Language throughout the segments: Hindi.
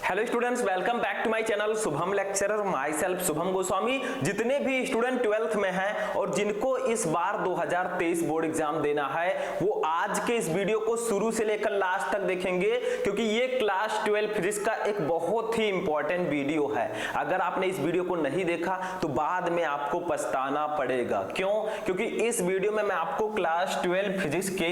Hello students, welcome back to my channel Shubham lecturer. Myself Shubham Goswami. जितने भी स्टूडेंट 12th में हैं और जिनको इस बार 2023 बोर्ड एग्जाम देना है वो आज के इस वीडियो को शुरू से लेकर लास्ट तक देखेंगे, क्योंकि ये क्लास 12 फिजिक्स का एक बहुत ही इंपॉर्टेंट वीडियो है। अगर आपने इस वीडियो को नहीं देखा तो बाद में आपको पछताना पड़ेगा। क्यों? क्योंकि इस वीडियो में मैं आपको क्लास 12 फिजिक्स के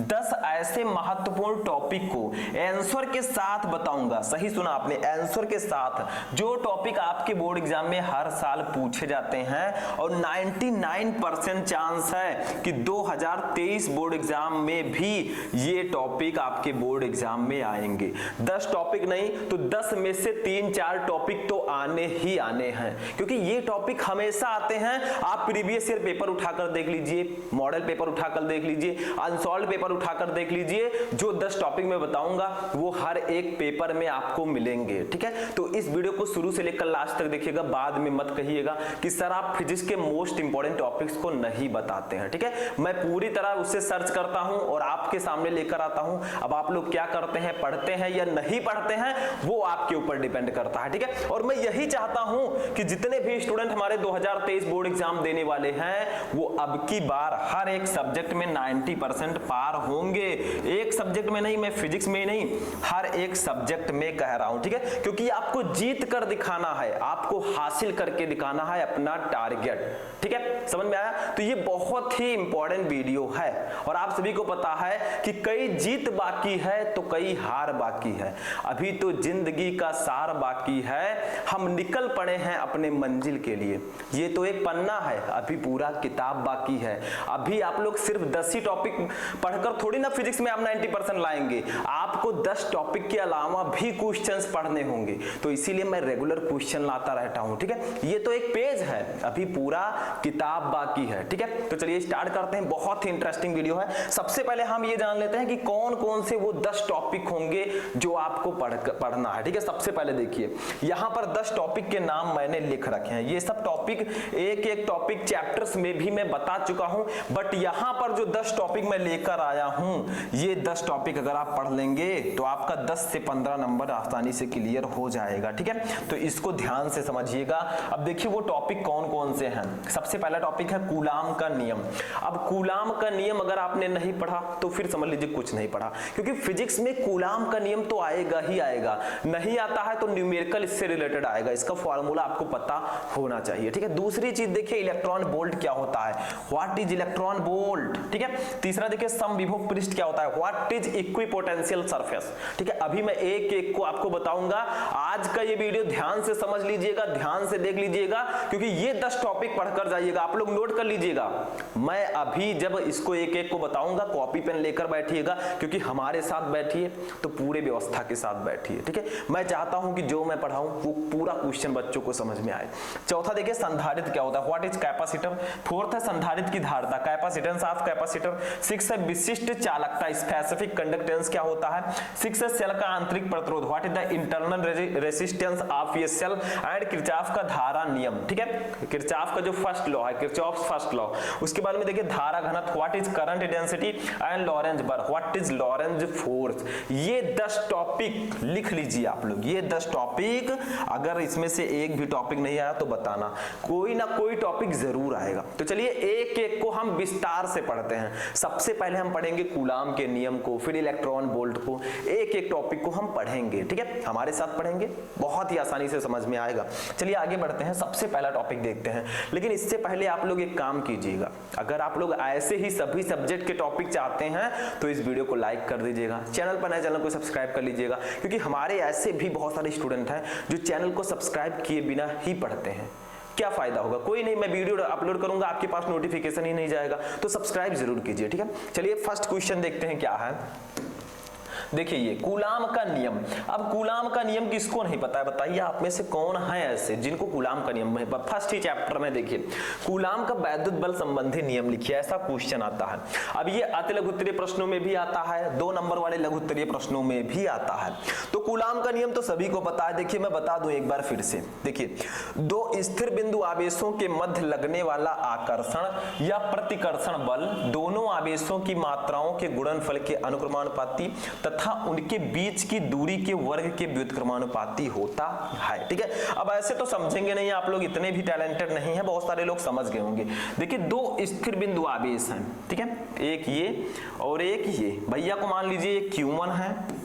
10 ऐसे महत्वपूर्ण टॉपिक को आंसर के साथ बताऊंगा। सही सुना आपने, आंसर के साथ। जो टॉपिक आपके बोर्ड एग्जाम में हर साल पूछे जाते हैं और 99% चांस है कि 2023 बोर्ड एग्जाम में भी ये टॉपिक आपके बोर्ड एग्जाम में आएंगे। 10 टॉपिक नहीं तो 10 में से 3-4 टॉपिक तो आने ही आने हैं, क्योंकि ये टॉपिक हमेशा आते हैं। आप प्रीवियस ईयर पेपर उठाकर देख लीजिए, मॉडल पेपर उठाकर देख लीजिए, अनसॉल्व पेपर उठाकर देख लीजिए। जो 10 टॉपिक मैं बताऊंगा वो हर एक पेपर में आपको मिलेंगे। ठीक है, तो इस वीडियो को शुरू से लेकर लास्ट तक देखिएगा। बाद में मत कहिएगा कि सर आप फिजिक्स के मोस्ट इंपॉर्टेंट टॉपिक्स को नहीं बताते हैं। ठीक है, मैं पूरी तरह उससे सर्च करता हूं और आपके सामने लेकर आता हूं। अब आप लोग क्या करते हैं, पढ़ते हैं या नहीं पढ़ते हैं, वो आपके ऊपर डिपेंड करता है। ठीक है, और मैं यही चाहता हूं कि जितने भी स्टूडेंट हमारे 2023 बोर्ड एग्जाम देने वाले हैं वो अब की बार हर एक सब्जेक्ट में 90% पार होंगे। एक सब्जेक्ट में नहीं, मैं फिजिक्स में नहीं, हर एक सब्जेक्ट में कह रहा हूं। ठीक है, क्योंकि आपको जीत कर दिखाना है, आपको हासिल करके दिखाना है अपना टारगेट। ठीक है, समझ में आया? तो ये बहुत ही इंपॉर्टेंट वीडियो है और आप सभी को पता है कि कई जीत बाकी है तो कई हार बाकी है। अभी तो जिंदगी का सार बाकी है, हम निकल पड़े हैं अपने मंजिल के लिए। ये तो एक पन्ना है, अभी पूरा किताब बाकी है। अभी आप लोग सिर्फ 10 ही टॉपिक पढ़कर थोड़ी ना फिजिक्स में आप 90% लाएंगे। आपको 10 टॉपिक के अलावा भी क्वेश्चंस पढ़ने होंगे, तो इसीलिए मैं रेगुलर क्वेश्चन लाता रहता हूं। ठीक है, ये तो एक पेज है, अभी पूरा किताब बाकी है। ठीक है, तो चलिए स्टार्ट करते हैं। बहुत ही इंटरेस्टिंग वीडियो है। सबसे पहले हम ये जान लेते हैं कि कौन कौन से वो 10 टॉपिक होंगे जो आपको पढ़ना है। ठीक है, सबसे पहले देखिए यहां पर 10 टॉपिक के नाम मैंने लिख रखे हैं। ये सब टॉपिक एक एक टॉपिक चैप्टर्स में भी मैं बता चुका हूं, बट यहां पर जो 10 टॉपिक मैं लेकर आया हूं, ये 10 टॉपिक अगर आप पढ़ लेंगे तो आपका 10 से 15 नंबर आसानी से क्लियर हो जाएगा। ठीक है, तो इसको ध्यान से समझिएगा। अब देखिए वो टॉपिक कौन कौन से हैं। सबसे पहला टॉपिक है कूलाम का नियम। अब कूलाम का नियम अगर आपने नहीं पढ़ा तो फिर समझ लीजिए कुछ नहीं पढ़ा, क्योंकि फिजिक्स में कूलाम का नियम तो आएगा ही आएगा। नहीं आता है तो न्यूमेरिकल इससे रिलेटेड आएगा, इसका फॉर्मूला आपको पता होना चाहिए। ठीक है, दूसरी चीज देखिए इलेक्ट्रॉन वोल्ट क्या होता है, व्हाट इज इलेक्ट्रॉन वोल्ट। ठीक है, तीसरा देखिए समविभव पृष्ठ क्या होता है, व्हाट इज इक्विपोटेंशियल सरफेस। ठीक है, अभी मैं एक एक को आपको बताऊंगा। आज का ये वीडियो ध्यान से समझ लीजिएगा, ध्यान से देख लीजिएगा, क्योंकि ये 10 टॉपिक पढ़कर जाइएगा। आप लोग नोट कर लीजिएगा। मैं अभी जब इसको एक एक को बताऊंगा कॉपी पेन लेकर बैठिएगा, क्योंकि हमारे साथ बैठिए तो पूरे व्यवस्था के साथ बैठिए। ठीक है, मैं चाहता हूं कि जो मैं पढ़ाऊं वो पूरा क्वेश्चन बच्चों को समझ में आए। चौथा देखिए संधारित्र क्या होता है, व्हाट इज कैपेसिटर। फोर्थ है संधारित्र की धारिता, कैपेसिटेंस ऑफ कैपेसिटर। 6 है विशिष्ट चालकता, स्पेसिफिक कंडक्टेंस क्या होता है। 6 है सेल का आंतरिक प्रतिरोध, what is the internal resistance of a cell. And Kirchhoff का धारा नियम। ठीक है, किरचॉफ का जो फर्स्ट लॉ है, किरचॉफ्स फर्स्ट लॉ। उसके बाद में देखिए धारा घनत्व, what is current density and Lorentz force, what is Lorentz force. ये 10 टॉपिक लिख लीजिए आप लोग। ये 10 टॉपिक, अगर इसमें से एक भी टॉपिक नहीं आया तो बताना, कोई ना कोई टॉपिक जरूर आएगा। तो चलिए एक एक को हम विस्तार से पढ़ते हैं। सबसे पहले हम पढ़ेंगे कूलाम के नियम को, फिर इलेक्ट्रॉन वोल्ट को। एक एक टॉपिक को हम पढ़ेंगे। ठीक है, हमारे साथ पढ़ेंगे, बहुत ही आसानी से समझ में आएगा। चलिए आगे बढ़ते हैं, सबसे पहला टॉपिक देखते हैं। लेकिन इससे पहले आप लोग एक काम कीजिएगा, अगर आप लोग ऐसे ही सभी सब्जेक्ट के टॉपिक चाहते हैं तो इस वीडियो को लाइक कर दीजिएगा, चैनल पर नए चैनल को सब्सक्राइब कर लीजिएगा, क्योंकि हमारे ऐसे भी बहुत सारे स्टूडेंट हैं जो चैनल को सब्सक्राइब किए बिना ही पढ़ते हैं। क्या फायदा होगा? कोई नहीं, मैं वीडियो अपलोड करूंगा आपके पास नोटिफिकेशन ही नहीं जाएगा, तो सब्सक्राइब जरूर कीजिए। ठीक है, चलिए फर्स्ट क्वेश्चन देखते हैं क्या है। देखिए ये कूलाम का नियम। अब कूलाम का नियम किसको नहीं पता है, बताइए आप में से कौन है ऐसे जिनको कूलाम का नियम है। फर्स्ट ही चैप्टर में देखिए कूलाम का वैद्युत बल संबंधी नियम लिखिए, ऐसा क्वेश्चन आता है। अब ये अति लघुत्तरीय प्रश्नों में भी आता है, 2 नंबर वाले लघुत्तरीय प्रश्नों में भी आता है। तो कूलाम का नियम तो सभी को पता है। देखिए मैं बता दूं एक बार फिर से। देखिए 2 स्थिर बिंदु आवेशों के मध्य लगने वाला आकर्षण या प्रतिकर्षण बल दोनों आवेशों की मात्राओं के गुणनफल के अनुक्रमानुपाती तथा तथा उनके बीच की दूरी के वर्ग के व्युत्क्रमानुपाती होता है। ठीक है, अब ऐसे तो समझेंगे नहीं आप लोग, इतने भी टैलेंटेड नहीं है, बहुत सारे लोग समझ गए होंगे। देखिए दो स्थिर बिंदु आवेश हैं, ठीक है, एक ये और एक ये। भैया को मान लीजिए ये Q1 है,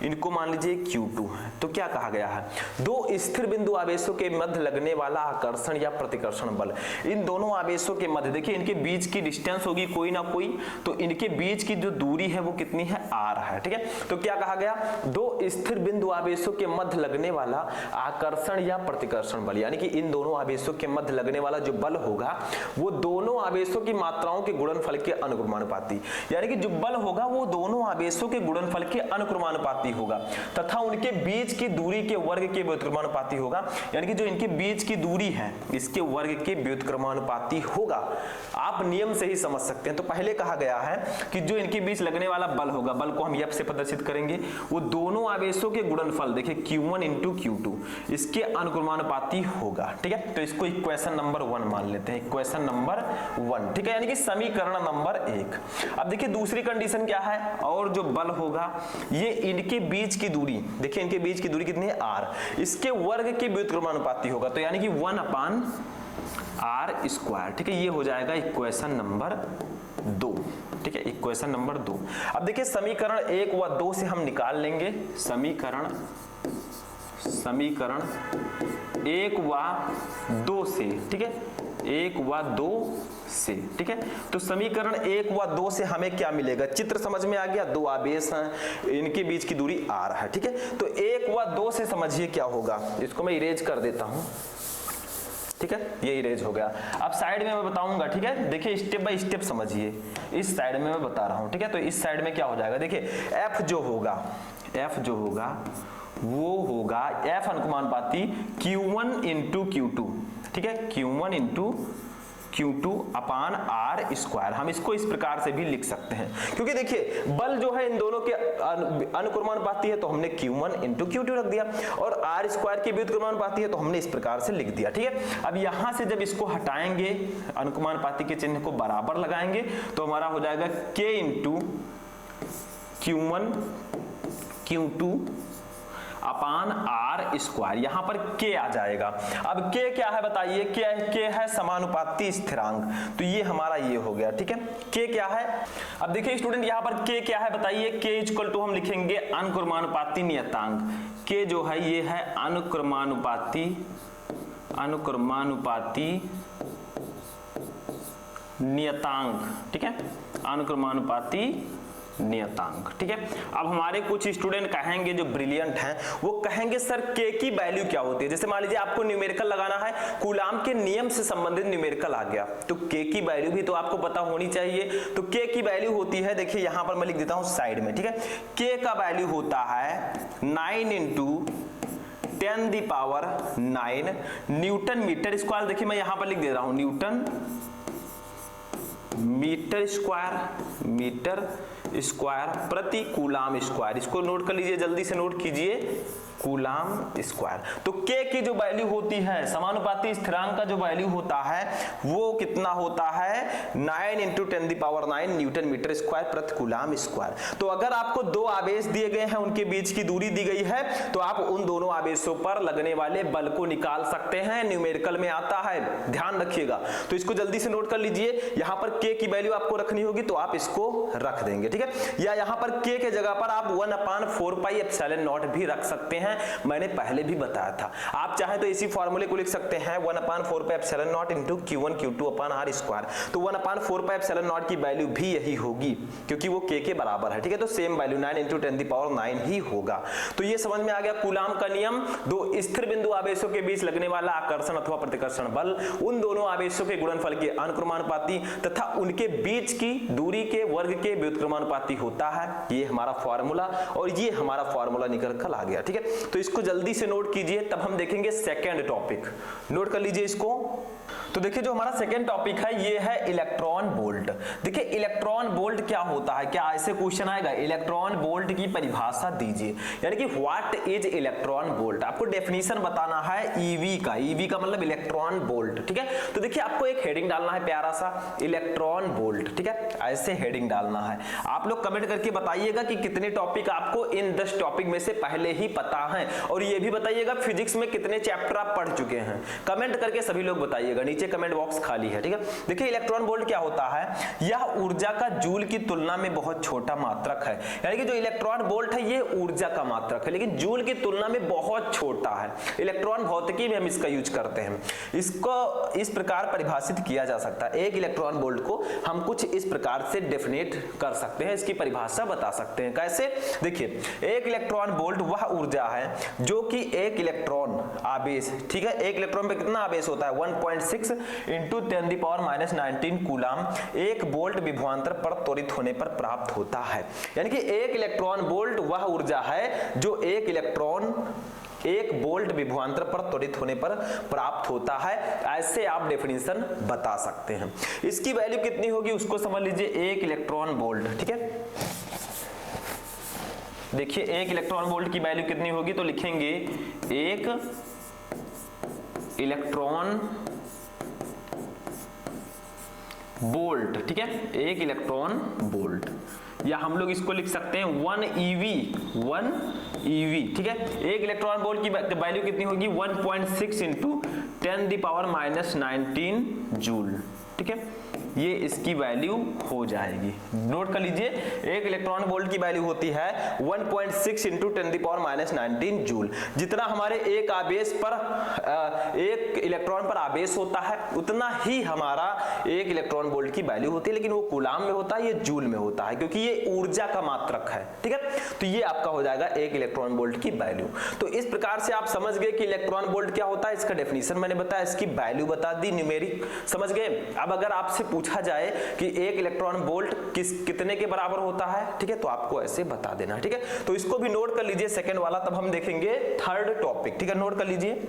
इनको मान लीजिए Q2 है। तो क्या कहा गया है, दो स्थिर बिंदु आवेशों के मध्य लगने वाला आकर्षण या प्रतिकर्षण बल, इन दोनों आवेशों के मध्य, देखिए इनके बीच की डिस्टेंस होगी कोई ना कोई, तो इनके बीच की जो दूरी है वो कितनी है, r है। ठीक है, तो क्या कहा गया, दो स्थिर बिंदु आवेशों के मध्य लगने वाला आकर्षण या प्रतिकर्षण बल, यानी कि इन दोनों आवेशों के मध्य लगने वाला जो बल होगा वो दोनों आवेशों की मात्राओं के गुणनफल के अनुक्रमानुपाती, यानी कि जो बल होगा वो दोनों आवेशों के गुणनफल के अनुक्रमानुपाती होगा तथा उनके बीच की दूरी के वर्ग के व्युत्क्रमानुपाती होगा, यानी कि जो इनके बीच की दूरी है इसके वर्ग के व्युत्क्रमानुपाती होगा। आप नियम से ही समझ सकते हैं। तो पहले कहा गया है कि जो इनके बीच लगने वाला बल होगा, बल को हम F से प्रदर्शित करेंगे, वो दोनों आवेशों के गुणनफल, देखिए Q1 × Q2 इसके अनुक्रमानुपाती होगा। ठीक है, तो इसको इक्वेशन नंबर 1 मान लेते हैं, इक्वेशन नंबर 1। ठीक है, यानी कि समीकरण नंबर 1। अब देखिए दूसरी कंडीशन क्या है, और जो बल होगा ये इनके बीच की दूरी, देखिए इनके बीच की दूरी कितनी है, r, इसके वर्ग के व्युत्क्रमानुपाती होगा, तो यानी कि 1/r²। ठीक है, ये हो जाएगा इक्वेशन नंबर 2। ठीक है, इक्वेशन नंबर 2। अब देखिए समीकरण 1 व 2 से हम निकाल लेंगे, समीकरण 1 व 2 से, ठीक है, 1 व 2 से। ठीक है, तो समीकरण 1 व 2 से हमें क्या मिलेगा, चित्र समझ में आ गया, दो आवेश हैं, इनके बीच की दूरी r है। ठीक है, तो 1 व 2 से समझिए क्या होगा, इसको मैं इरेज कर देता हूं। ठीक है, ये इरेज हो गया। अब साइड में मैं बताऊंगा। ठीक है, देखिए स्टेप बाय स्टेप समझिए, इस साइड में मैं बता रहा हूं। ठीक है, तो इस साइड में क्या हो जाएगा, देखिए F जो होगा वो होगा F अनुक्रमानुपाती Q1 × Q2। ठीक है, Q1 × Q2 अपान r²। हम इसको इस प्रकार से भी लिख सकते हैं, क्योंकि देखिए बल जो है इन दोनों के अनुक्रमानुपाती है, तो हमने Q1 × Q2 रख दिया, और r² के व्युत्क्रमानुपाती है तो हमने इस प्रकार से लिख दिया। ठीक है, अब यहां से जब इसको हटाएंगे, अनुक्रमानुपाती के चिन्ह को बराबर लगाएंगे, तो हमारा हो जाएगा K × Q1 Q2 अपान r²। यहां पर k आ जाएगा। अब k क्या है बताइए, k है समानुपाती स्थिरांक, तो ये हमारा ये हो गया। ठीक है, k क्या है, अब देखिए स्टूडेंट यहां पर k क्या है बताइए, k = हम लिखेंगे अनुक्रमानुपाती नियतांक। k जो है ये है अनुक्रमानुपाती नियतांक। ठीक है, अनुक्रमानुपाती नियतांक। ठीक है, अब हमारे कुछ स्टूडेंट कहेंगे जो ब्रिलियंट हैं, वो कहेंगे सर k की वैल्यू क्या होती है। जैसे मान लीजिए आपको न्यूमेरिकल लगाना है, कूलाम के नियम से संबंधित न्यूमेरिकल आ गया, तो k की वैल्यू भी तो आपको पता होनी चाहिए। तो k की वैल्यू होती है, देखिए यहां पर मैं लिख देता हूं साइड में। ठीक है, k का वैल्यू होता है 9 × 10⁹ न्यूटन मीटर स्क्वायर। देखिए मैं यहां पर लिख दे रहा हूं न्यूटन मीटर स्क्वायर प्रति कूलाम स्क्वायर। इसको नोट कर लीजिए, जल्दी से नोट कीजिए, कूलाम स्क्वायर। तो k की जो वैल्यू होती है, समानुपाती स्थिरांक का जो वैल्यू होता है वो कितना होता है, 9 × 10⁹ न्यूटन मीटर स्क्वायर प्रति कूलाम स्क्वायर। तो अगर आपको दो आवेश दिए गए हैं, उनके बीच की दूरी दी गई है, तो आप उन दोनों आवेशों पर लगने वाले बल को निकाल सकते हैं, न्यूमेरिकल में आता है, ध्यान रखिएगा। तो इसको जल्दी से नोट कर लीजिए, यहां पर k की वैल्यू आपको रखनी होगी तो आप इसको रख देंगे। ठीक है, या यहां पर k के जगह पर आप 1/4πε0 भी रख सकते हैं, मैंने पहले भी बताया था। आप चाहे तो इसी फॉर्मूले को लिख सकते हैं 1/4πε0 × Q1 Q2 अपान r²। तो 1/4πε0 की वैल्यू भी यही होगी, क्योंकि वो k के बराबर है। ठीक है, तो सेम वैल्यू 9 × 10⁹ ही होगा। तो ये समझ में आ गया कूलाम का नियम, दो स्थिर बिंदु आवेशों के बीच लगने वाला आकर्षण अथवा प्रतिकर्षण बल उन दोनों आवेशों के गुणनफल के अनुक्रमानुपाती तथा उनके बीच की दूरी के वर्ग के व्युत्क्रमानुपाती होता है। ये हमारा फॉर्मूला, और ये हमारा फॉर्मूला निकल कर आ गया। ठीक है, तो इसको जल्दी से नोट कीजिए, तब हम देखेंगे सेकेंड टॉपिक। नोट कर लीजिए इसको। तो देखिए जो हमारा सेकेंड टॉपिक है ये है इलेक्ट्रॉन वोल्ट। देखिए इलेक्ट्रॉन वोल्ट क्या होता है, क्या ऐसे क्वेश्चन आएगा, इलेक्ट्रॉन वोल्ट की परिभाषा दीजिए, यानी कि व्हाट इज इलेक्ट्रॉन वोल्ट। आपको डेफिनेशन बताना है ईवी का, ईवी का मतलब इलेक्ट्रॉन वोल्ट, ठीक है। तो देखिए आपको एक हेडिंग डालना है प्यारा सा, इलेक्ट्रॉन वोल्ट, ठीक है, ऐसे हेडिंग डालना है। आप लोग कमेंट करके बताइएगा कि कितने टॉपिक आपको इन 10 टॉपिक में से पहले ही पता है, और ये भी बताइएगा फिजिक्स में कितने चैप्टर आप पढ़ चुके हैं। कमेंट करके सभी लोग बताइएगा, नीचे कमेंट बॉक्स खाली है, ठीक है। देखिए इलेक्ट्रॉन वोल्ट क्या होता है, यह ऊर्जा का जूल की तुलना में बहुत छोटा मात्रक है, यानी कि जो इलेक्ट्रॉन वोल्ट है ये ऊर्जा का मात्रक है, लेकिन जूल की तुलना में बहुत छोटा है। इलेक्ट्रॉन भौतिकी में हम इसका यूज करते हैं। इसको इस प्रकार परिभाषित किया जा सकता है, एक इलेक्ट्रॉन वोल्ट को हम कुछ इस प्रकार से डेफिनेट कर सकते हैं, इसकी परिभाषा बता सकते हैं। कैसे, देखिए एक इलेक्ट्रॉन वोल्ट वह ऊर्जा है जो कि एक इलेक्ट्रॉन आवेश, ठीक है, एक इलेक्ट्रॉन पे कितना आवेश होता है 1.6 × 10⁻⁻19 कूलम एक वोल्ट विभवांतर पर त्वरित होने पर प्राप्त होता है। यानी कि एक इलेक्ट्रॉन वोल्ट वह ऊर्जा है जो एक इलेक्ट्रॉन एक वोल्ट विभवांतर पर त्वरित होने पर प्राप्त होता है। ऐसे आप डेफिनेशन बता सकते हैं। इसकी वैल्यू कितनी होगी उसको समझ लीजिए, एक इलेक्ट्रॉन वोल्ट, ठीक है। देखिए एक इलेक्ट्रॉन वोल्ट की वैल्यू कितनी होगी, तो लिखेंगे एक इलेक्ट्रॉन वोल्ट, ठीक है, एक इलेक्ट्रॉन वोल्ट, या हम लोग इसको लिख सकते हैं 1 EV, ठीक है। एक इलेक्ट्रॉन वोल्ट की वैल्यू कितनी होगी 1.6 × 10⁻⁻19 जूल, ठीक है, ये इसकी वैल्यू हो जाएगी। नोट कर लीजिए, एक इलेक्ट्रॉन वोल्ट की वैल्यू होती है 1.6 × 10⁻⁻19 जूल। जितना हमारे एक आवेश पर एक इलेक्ट्रॉन पर आवेश होता है उतना ही हमारा एक इलेक्ट्रॉन वोल्ट की वैल्यू होती है, लेकिन वो कूलाम में होता है, ये जूल में होता है, क्योंकि ये ऊर्जा का मात्रक है, ठीक है। तो ये आपका हो जाएगा एक इलेक्ट्रॉन वोल्ट की वैल्यू। तो इस प्रकार से आप समझ गए कि इलेक्ट्रॉन वोल्ट क्या होता है, इसका डेफिनेशन मैंने बताया, इसकी वैल्यू बता दी, न्यूमेरिक समझ गए। अब अगर आपसे पूछा जाए कि एक इलेक्ट्रॉन वोल्ट कितने के बराबर होता है, ठीक है, तो आपको ऐसे बता देना, ठीक है। तो इसको भी नोट कर लीजिए सेकंड वाला, तब हम देखेंगे थर्ड टॉपिक, ठीक है। नोट कर लीजिए,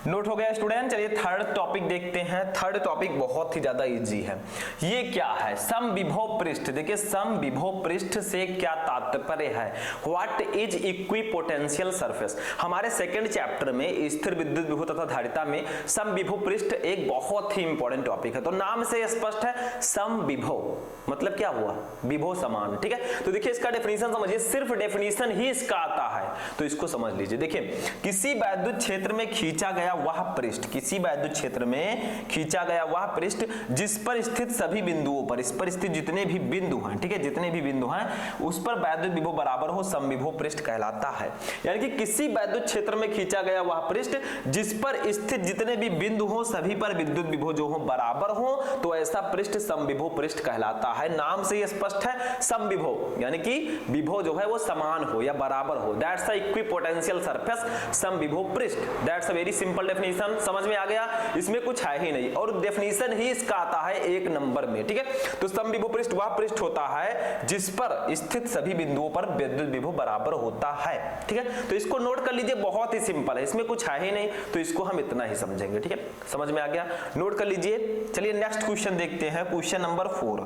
नोट हो गया स्टूडेंट। चलिए थर्ड टॉपिक देखते हैं। थर्ड टॉपिक बहुत ही ज्यादा इजी है। ये क्या है, समविभव पृष्ठ। देखिए समविभव पृष्ठ से क्या तात्पर्य है, व्हाट इज इक्विपोटेंशियल सरफेस। हमारे सेकंड चैप्टर में स्थिर विद्युत विभव तथा धारिता में समविभव पृष्ठ एक बहुत ही इंपॉर्टेंट टॉपिक है। तो नाम से स्पष्ट है, समविभव मतलब क्या हुआ, विभव समान, ठीक है। तो देखिए इसका डेफिनेशन समझिए, सिर्फ डेफिनेशन ही इसका आता है, तो इसको समझ लीजिए। देखिए किसी वैद्युत क्षेत्र में खींचा गया वह पृष्ठ, किसी वैद्युत क्षेत्र में खींचा गया वह पृष्ठ जिस पर स्थित सभी बिंदुओं पर, इस पर स्थित जितने भी बिंदु हैं, ठीक है, जितने भी बिंदु हैं उस पर वैद्युत विभव बराबर हो, समविभव पृष्ठ कहलाता है। यानी कि किसी वैद्युत क्षेत्र में खींचा गया वह पृष्ठ जिस पर स्थित जितने भी बिंदु हो सभी पर विद्युत विभव जो हो बराबर हो, तो ऐसा पृष्ठ समविभव पृष्ठ कहलाता है। नाम से ये स्पष्ट है, समविभव यानी कि विभव जो है वो समान हो या बराबर हो, दैट्स अ इक्विपोटेंशियल सरफेस, समविभव पृष्ठ। That's a very simple definition, समझ में आ गया, इसमें कुछ है ही नहीं, और डेफिनेशन ही इसका आता है 1 नंबर में, ठीक है। तो समविभव पृष्ठ वह पृष्ठ होता है जिस पर स्थित सभी बिंदुओं पर विद्युत विभव बराबर होता है, ठीक है। तो इसको नोट कर लीजिए, बहुत ही सिंपल है, इसमें कुछ है ही नहीं, तो इसको हम इतना ही समझेंगे, ठीक है। समझ में आ गया, नोट कर लीजिए। चलिए नेक्स्ट क्वेश्चन देखते हैं, क्वेश्चन नंबर 4।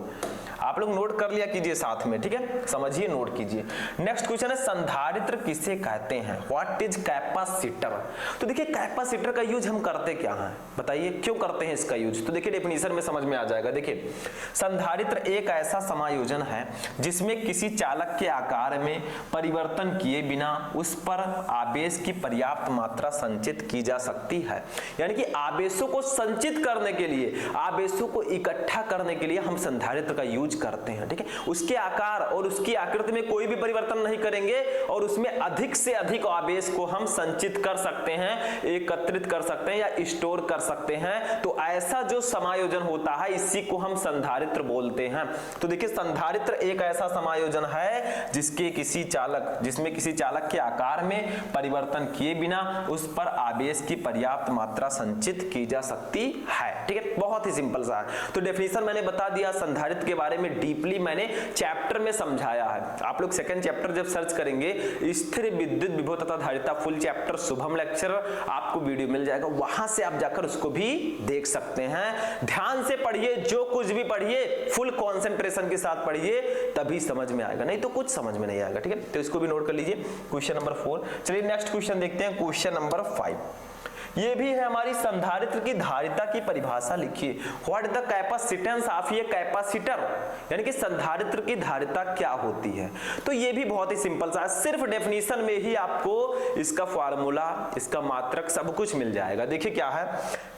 आप लोग नोट कर लिया कीजिए साथ में, ठीक है, समझिए, नोट कीजिए। नेक्स्ट क्वेश्चन है, संधारित्र किसे कहते हैं, व्हाट इज कैपेसिटर। तो देखिए कैपेसिटर का यूज हम करते क्या हैं, बताइए क्यों करते हैं इसका यूज। तो देखिए डेफिनेशन में समझ में आ जाएगा। देखिए संधारित्र एक ऐसा समायोजन है जिसमें किसी चालक के आकार में परिवर्तन किए बिना उस पर आवेश की पर्याप्त मात्रा संचित की जा सकती है। यानी कि आवेशों को संचित करने के लिए, आवेशों को इकट्ठा करने के लिए हम संधारित्र का यूज करते हैं, ठीक है। उसके आकार और उसकी आकृति में कोई भी परिवर्तन नहीं करेंगे और उसमें अधिक से अधिक आवेश को हम संचित कर सकते हैं, एकत्रित कर सकते हैं या स्टोर कर सकते हैं। तो ऐसा जो समायोजन होता है इसी को हम संधारित्र बोलते हैं। तो देखिए संधारित्र एक ऐसा समायोजन है जिसमें किसी चालक के आकार में परिवर्तन किए बिना उस पर आवेश की पर्याप्त मात्रा संचित की जा सकती है, ठीक है। बहुत ही सिंपल सा है। तो डेफिनेशन मैंने बता दिया संधारित्र के बारे में। में डीपली मैंने चैप्टर में समझाया है। आप लोग सेकंड चैप्टर जब सर्च करेंगे स्थिर विद्युत विभव तथा धारिता फुल चैप्टर शुभम लेक्चर, आपको वीडियो मिल जाएगा, वहां से आप जाकर उसको भी देख सकते हैं। ध्यान से पढ़िए, जो कुछ भी पढ़िए फुल कंसंट्रेशन के साथ पढ़िए, तभी समझ में आएगा, नहीं तो कुछ समझ में नहीं आएगा। ठीक है, तो इसको भी नोट कर लीजिए, क्वेश्चन नंबर 4। चलिए नेक्स्ट क्वेश्चन देखते हैं, क्वेश्चन नंबर 5। ये भी है हमारी संधारित्र की धारिता की परिभाषा लिखिए। What is the capacitance of ये कैपेसिटर, यानी कि संधारित्र की धारिता क्या होती है। तो ये भी बहुत ही सिंपल सा है, सिर्फ डेफिनेशन में ही आपको इसका फार्मूला, इसका मात्रक सब कुछ मिल जाएगा। देखिए क्या है,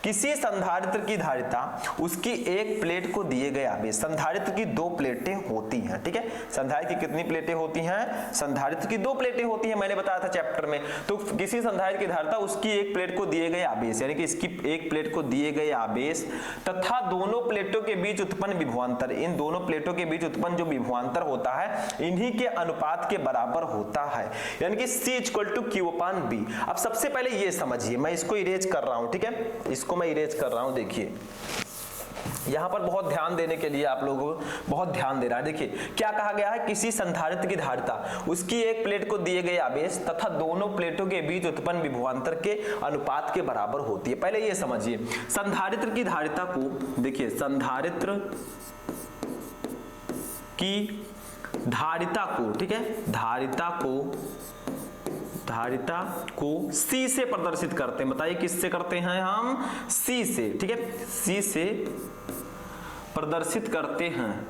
किसी संधारित्र की धारिता उसकी एक प्लेट को दिए गए आवेश, संधारित्र की 2 प्लेटें होती हैं। ठीक है, संधारित्र की कितनी प्लेटें होती हैं, संधारित्र की 2 प्लेटें होती हैं, मैंने बताया था चैप्टर में। तो किसी संधारित्र की धारिता उसकी एक प्लेट को दिए गए आवेश, यानी कि इसकी एक प्लेट को दिए गए आवेश तथा दोनों प्लेटों के बीच उत्पन्न विभवांतर, इन दोनों प्लेटों के बीच उत्पन्न जो विभवांतर होता है इन्हीं के अनुपात के बराबर होता है, यानी कि C = Q/B। अब सबसे पहले ये समझिए, मैं इसको इरेज कर रहा हूं। ठीक है, इसको मैं इरेज कर रहा हूं। देखिए यहां पर बहुत ध्यान देने के लिए आप लोगों को बहुत ध्यान देना है। देखिए क्या कहा गया है, किसी संधारित्र की धारिता उसकी एक प्लेट को दिए गए आवेश तथा दोनों प्लेटों के बीच उत्पन्न विभवांतर के अनुपात के बराबर होती है। पहले ये समझिए, संधारित्र की धारिता को, देखिए संधारित्र की धारिता को, ठीक है, धारिता को C से प्रदर्शित करते हैं। बताइए किससे करते हैं हम, C से। ठीक है, C से प्रदर्शित करते हैं,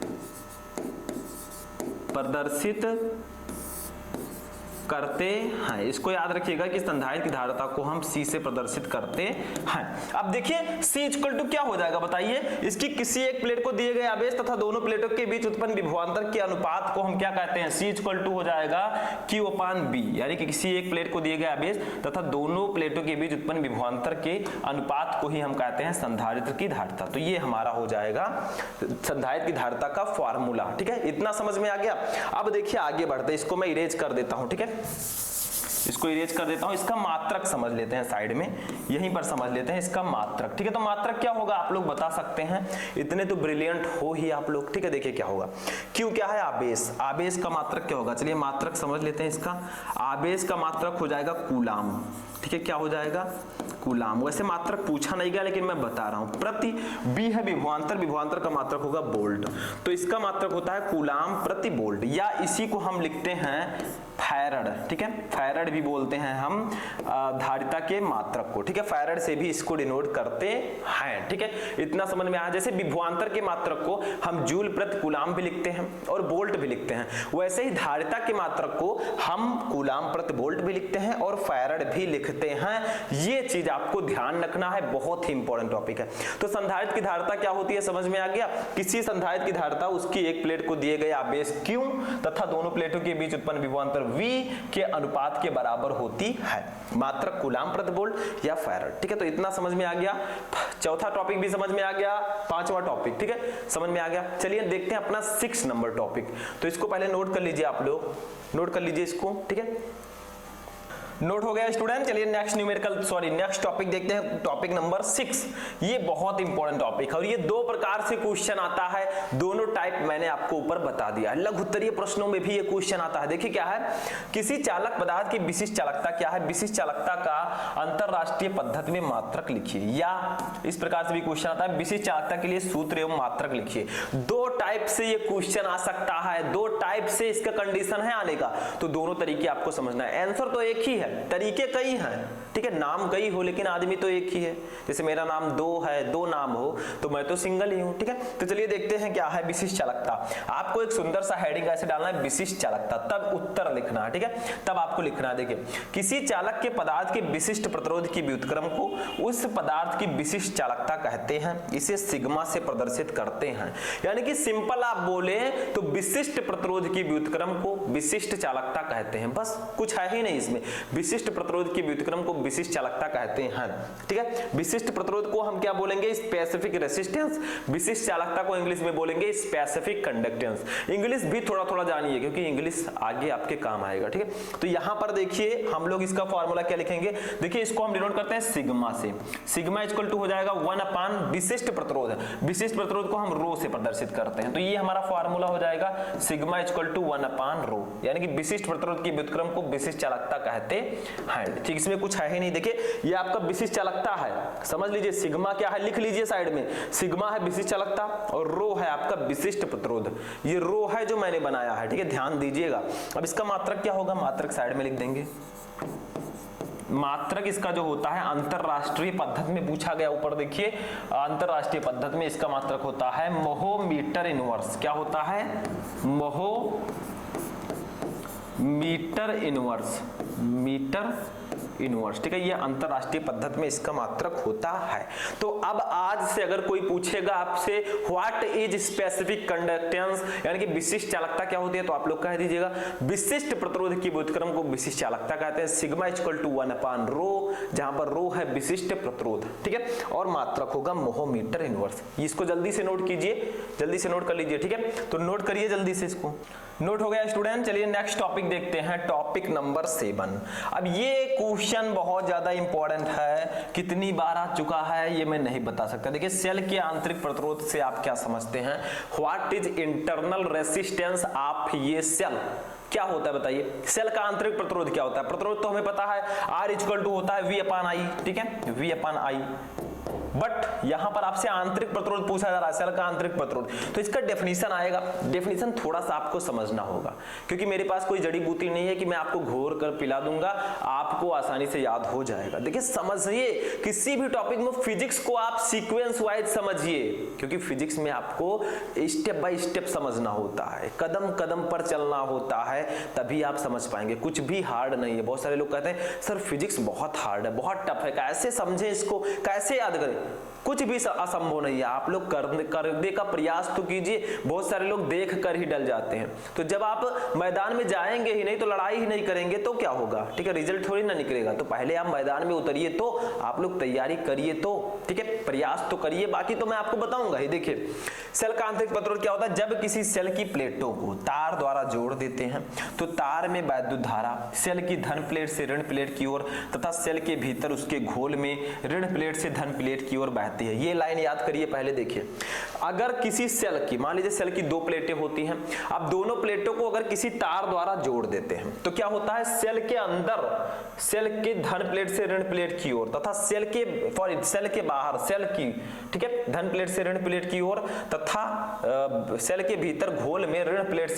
इसको याद रखिएगा कि संधारित्र की धारिता को हम C से प्रदर्शित करते हैं। अब देखिए C = क्या हो जाएगा, बताइए, इसकी किसी एक प्लेट को दिए गए आवेश तथा दोनों प्लेटों के बीच उत्पन्न विभवांतर के अनुपात को हम क्या कहते हैं, C = हो जाएगा Q/B, यानी कि किसी एक प्लेट को दिए गए आवेश तथा दोनों प्लेटों के बीच उत्पन्न विभवांतर के अनुपात को ही हम कहते हैं संधारित्र की धारिता। तो ये हमारा हो जाएगा संधारित्र की धारिता का फॉर्मूला। ठीक है, इतना समझ में आ गया। अब देखिए आगे बढ़ते, इसको मैं इरेज कर देता हूं। ठीक है, इसको इरेज कर देता हूं, इसका मात्रक समझ लेते हैं, साइड में यहीं पर समझ लेते हैं इसका मात्रक। ठीक है, तो मात्रक क्या होगा आप लोग बता सकते हैं, इतने तो ब्रिलियंट हो ही आप लोग। ठीक है, देखिए क्या होगा, Q क्या है, आवेश, आवेश का मात्रक क्या होगा, चलिए मात्रक समझ लेते हैं इसका। आवेश का मात्रक हो जाएगा कूलाम। ठीक है, क्या हो जाएगा, कूलाम। वैसे मात्रक पूछा नहीं गया लेकिन मैं बता रहा हूं। प्रति B है विभवांतर, विभवांतर का मात्रक होगा वोल्ट, तो इसका मात्रक होता है कूलाम प्रति वोल्ट, या इसी को हम लिखते हैं फैरड। ठीक है, फैरड भी बोलते हैं हम धारिता के मात्रक को। ठीक है, फैरड से भी इसको डिनोट करते हैं। ठीक है, इतना समझ में आया। जैसे विभवांतर के मात्रक को हम जूल प्रति कूलाम भी लिखते हैं और वोल्ट भी लिखते हैं, वैसे ही धारिता के मात्रक को हम कूलाम प्रति वोल्ट भी लिखते हैं और फैरड भी लिखते हैं। ये चीज आपको ध्यान रखना है, बहुत ही इंपॉर्टेंट टॉपिक है। तो संधारित्र की धारिता क्या होती है समझ में आ गया, किसी संधारित्र की धारिता उसकी एक प्लेट को दिए गए आवेश Q तथा दोनों प्लेटों के बीच उत्पन्न विभवांतर V के अनुपात के बराबर होती है। मात्रक कूलाम प्रति वोल्ट या फैरड। ठीक है, तो इतना समझ में आ गया। चौथा टॉपिक भी समझ में आ गया, पांचवा टॉपिक ठीक है समझ में आ गया। चलिए देखते हैं अपना 6 नंबर टॉपिक। तो इसको पहले नोट कर लीजिए, आप लोग नोट कर लीजिए इसको। ठीक है, नोट हो गया स्टूडेंट। चलिए नेक्स्ट टॉपिक देखते हैं, टॉपिक नंबर 6। ये बहुत इंपॉर्टेंट टॉपिक है और ये 2 प्रकार से क्वेश्चन आता है, दोनों टाइप मैंने आपको ऊपर बता दिया। लघु उत्तरीय प्रश्नों में भी ये क्वेश्चन आता है। देखिए क्या है, किसी चालक पदार्थ की विशिष्ट चालकता क्या है, विशिष्ट चालकता का अंतरराष्ट्रीय पद्धति में मात्रक लिखिए, या इस प्रकार से भी क्वेश्चन आता है, विशिष्ट चालकता के लिए सूत्र एवं मात्रक लिखिए। 2 टाइप से ये क्वेश्चन आ सकता है, 2 टाइप से इसका कंडीशन है आने का, तो दोनों तरीके आपको समझना है। आंसर तो एक ही है, तरीके कई हैं। ठीक है, नाम कई हो लेकिन आदमी तो एक ही है। जैसे मेरा नाम 2 है, 2 नाम हो तो मैं तो सिंगल ही हूं। ठीक है, तो चलिए देखते हैं क्या है विशिष्ट चालकता। आपको एक सुंदर सा हेडिंग ऐसे डालना है, विशिष्ट चालकता, तब उत्तर लिखना है। ठीक है, तब आपको लिखना है, देखिए किसी चालक के पदार्थ के विशिष्ट प्रतिरोध की व्युत्क्रम को उस पदार्थ की विशिष्ट चालकता कहते हैं, इसे सिग्मा से प्रदर्शित करते हैं। यानी कि सिंपल आप बोले तो विशिष्ट प्रतिरोध की व्युत्क्रम को विशिष्ट चालकता कहते हैं, बस कुछ है ही नहीं इसमें। विशिष्ट प्रतिरोध की व्युत्क्रम को विशिष्ट चालकता कहते हैं। ठीक है, विशिष्ट प्रतिरोध को हम क्या बोलेंगे? Specific resistance. विशिष्ट चालकता को इंग्लिश में बोलेंगे स्पेसिफिक कंडक्टेंस। इंग्लिश भी थोड़ा थोड़ा जानिए क्योंकि इंग्लिश आगे आपके काम आएगा। ठीक है, तो यहां पर देखिए हम लोग इसका फॉर्मूला क्या लिखेंगे? देखिए इसको हम डिनोट करते हैं सिग्मा से। सिग्मा इक्वल टू हो जाएगा 1 विशिष्ट प्रतिरोध। विशिष्ट प्रतिरोध को हम रो से प्रदर्शित करते हैं, तो ये हमारा फॉर्मूला हो जाएगा सिग्मा इक्वल टू 1 रो, यानी कि विशिष्ट प्रतिरोध की व्युत्क्रम को विशिष्ट चालकता कहते हैं। ठीक, इसमें कुछ है ही नहीं। देखिए ये आपका विशिष्ट चालकता है, समझ लीजिए। सिग्मा क्या है लिख लीजिए साइड में, सिग्मा है विशिष्ट चालकता और रो है आपका विशिष्ट प्रतिरोध। ये रो है जो मैंने बनाया है। ठीक है, ध्यान दीजिएगा। अब इसका मात्रक क्या होगा? मात्रक साइड में लिख देंगे। मात्रक इसका जो होता है अंतरराष्ट्रीय पद्धति में पूछा गया, ऊपर देखिए अंतरराष्ट्रीय पद्धति में इसका मात्रक होता है मोहो मीटर इनवर्स। क्या होता है? मोहो मीटर इनवर्स, मीटर इनवर्स। ठीक है, ये अंतरराष्ट्रीय पद्धति में इसका मात्रक होता है। तो अब आज से अगर कोई पूछेगा आपसे व्हाट इज स्पेसिफिक कंडक्टेंस, यानी कि विशिष्ट चालकता क्या होती है, तो आप लोग कह दीजिएगा विशिष्ट प्रतिरोध की व्युत्क्रम को विशिष्ट चालकता कहते हैं। सिग्मा इक्वल टू 1 रो, जहां पर रो है विशिष्ट प्रतिरोध। ठीक है, और मात्रक होगा मोहो मीटर इनवर्स। इसको जल्दी से नोट कीजिए, जल्दी से नोट कर लीजिए। ठीक है, तो नोट करिए जल्दी से, इसको नोट हो गया स्टूडेंट। चलिए नेक्स्ट टॉपिक देखते हैं, टॉपिक नंबर 7। अब ये क्वेश्चन बहुत ज्यादा इंपॉर्टेंट है, कितनी बार आ चुका है ये मैं नहीं बता सकता। देखिए सेल के आंतरिक प्रतिरोध से आप क्या समझते हैं? What is internal resistance of ये सेल? क्या होता है बताइए? सेल का आंतरिक प्रतिरोध क्या होता है? प्रतिरोध तो हमें पता है R इक्वल टू होता है V/I। ठीक है, V/I। बट यहां पर आपसे आंतरिक प्रतिरोध पूछा जा रहा है, सेल का आंतरिक प्रतिरोध, तो इसका डेफिनेशन आएगा। डेफिनेशन थोड़ा सा आपको समझना होगा क्योंकि मेरे पास कोई जड़ी बूटी नहीं है कि मैं आपको घोर कर पिला दूंगा, आपको आसानी से याद हो जाएगा। देखिए समझिए, किसी भी टॉपिक में फिजिक्स को आप सीक्वेंस वाइज समझिए, क्योंकि फिजिक्स में आपको स्टेप बाय स्टेप समझना होता है, कदम कदम पर चलना होता है, तभी आप समझ पाएंगे। कुछ भी हार्ड नहीं है। बहुत सारे लोग कहते हैं सर फिजिक्स बहुत हार्ड है, बहुत टफ है, कैसे समझे इसको, कैसे याद करें? कुछ भी असंभव नहीं है। आप लोग करने का प्रयास तो कीजिए। बहुत सारे लोग देख कर ही डल जाते हैं। तो जब आप मैदान में जाएंगे ही नहीं, तो लड़ाई ही नहीं करेंगे तो क्या होगा? ठीक है, रिजल्ट थोड़ी ना निकलेगा। तो पहले आप मैदान में उतरिए, तो आप लोग तैयारी करिए, तो ठीक है, प्रयास तो करिए, बाकी तो मैं आपको बताऊंगा ही। देखिए सेल का आंतरिक प्रतिरोध क्या होता है? जब किसी सेल की प्लेटों को तार द्वारा जोड़ देते हैं तो तार में वैद्युत धारा सेल की धन प्लेट से ऋण प्लेट की ओर तथा सेल के भीतर उसके घोल में ऋण प्लेट से धन प्लेट की ओर बहती है। ये लाइन याद करिए पहले। देखिए अगर किसी सेल की, मान लीजिए सेल की 2 प्लेटें होती हैं, अब दोनों प्लेटों को अगर किसी तार द्वारा जोड़ देते हैं तो क्या होता है? सेल के अंदर सेल के धन प्लेट से ऋण प्लेट की ओर तथा सेल के बाहर सेल की, ठीक है, धन प्लेट से ऋण प्लेट की ओर तथा सेल के भीतर घोल में ऋण प्लेट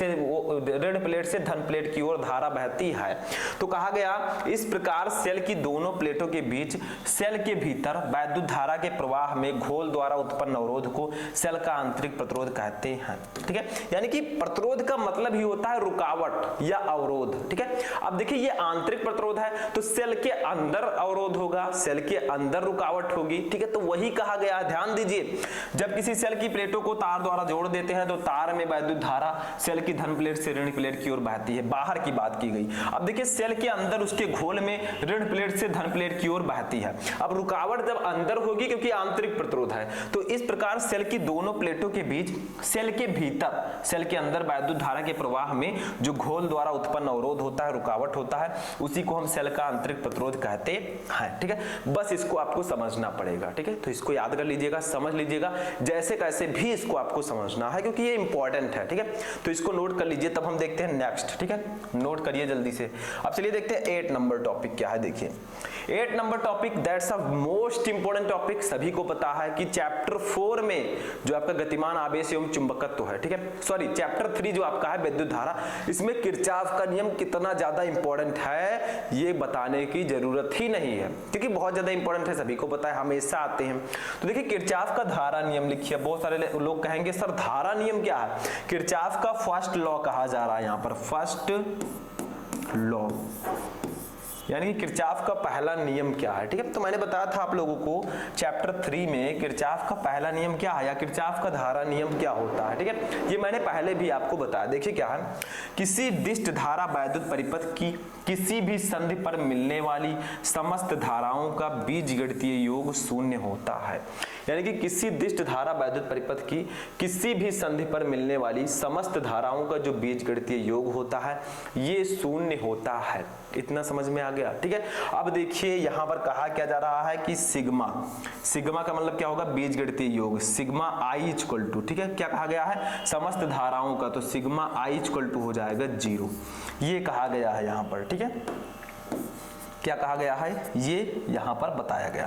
से धन प्लेट की ओर धारा बहती है। तो कहा गया इस प्रकार सेल की दोनों प्लेटों के बीच सेल के भीतर वैद्युत धारा के प्रवाह में घोल द्वारा उत्पन्न अवरोध को सेल का आंतरिक प्रतिरोध कहते हैं। ठीक है, यानी कि प्रतिरोध का मतलब ही होता है रुकावट या अवरोध। ठीक है, अब देखिए ये आंतरिक प्रतिरोध है तो सेल के अंदर अवरोध होगा, सेल के अंदर रुकावट होगी। ठीक है, तो वही कहा गया है। ध्यान दीजिए, जब किसी सेल की प्लेटों को तार द्वारा जोड़ देते हैं तो तार में वैद्युत धारा सेल की धन प्लेट से ऋण प्लेट की ओर बहती है। बाहर की बात की गई। अब देखिए सेल के अंदर उसके घोल में ऋण प्लेट से धन प्लेट की ओर बहती है। अब रुकावट जब अंदर होगी क्योंकि आंतरिक प्रतिरोध है, तो इस प्रकार सेल की दोनों प्लेटों के बीच सेल के भीतर सेल के अंदर वैद्युत धारा के प्रवाह में जो घोल द्वारा उत्पन्न अवरोध होता है, रुकावट होता है, उसी को हम सेल का आंतरिक प्रतिरोध कहते हैं। ठीक है, बस इसको आपको समझना पड़ेगा। ठीक है, तो इसको याद कर लीजिएगा, समझ लीजिएगा, जैसे कैसे भी इसको आपको समझना है क्योंकि ये इंपॉर्टेंट है। ठीक है, तो इसको नोट कर लीजिए, तब हम देखते हैं नेक्स्ट। ठीक है, नोट करिए जल्दी से। अब चलिए देखते हैं 8 नंबर टॉपिक क्या है। देखिए 8 number topic, that's a most important topic. सभी को पता है कि चैप्टर 4 में जो आपका गतिमान आवेश एवं चुंबकत्व है, ठीक है, सॉरी चैप्टर 3 जो आपका है विद्युत धारा, इसमें किरचॉफ का नियम कितना ज्यादा इंपॉर्टेंट है ये बताने की जरूरत ही नहीं है क्योंकि बहुत ज्यादा इंपॉर्टेंट है, सभी को पता है, हमेशा आते हैं। तो देखिए किरचॉफ का धारा नियम लिखिए। बहुत सारे लोग कहेंगे सर धारा नियम क्या है? किरचॉफ का फर्स्ट लॉ कहा जा रहा है यहाँ पर, फर्स्ट लॉ। यानी कि किरचॉफ का पहला नियम क्या है, ठीक है। तो मैंने बताया था आप लोगों को चैप्टर 3 में किरचॉफ का पहला नियम क्या है या किरचॉफ का धारा नियम क्या होता है, ठीक है। ये मैंने पहले भी आपको बताया। देखिए क्या है, किसी दिष्ट धारा वैद्युत परिपथ की किसी भी संधि पर मिलने वाली समस्त धाराओं का बीजगणितीय योग शून्य होता है। यानी कि किसी दिष्ट धारा वैद्युत परिपथ की किसी भी संधि पर मिलने वाली समस्त धाराओं का जो बीजगणितीय योग होता है ये शून्य होता है। इतना समझ में आ गया, ठीक है। अब देखिए यहां पर कहा क्या जा रहा है कि सिग्मा का मतलब क्या होगा, बीजगणितीय योग सिग्मा आई इक्वल टू, ठीक है। क्या कहा गया है, समस्त धाराओं का, तो सिग्मा आई इक्वल टू हो जाएगा 0, ये कहा गया है यहां पर, ठीक है। क्या कहा गया है, ये यहां पर बताया गया।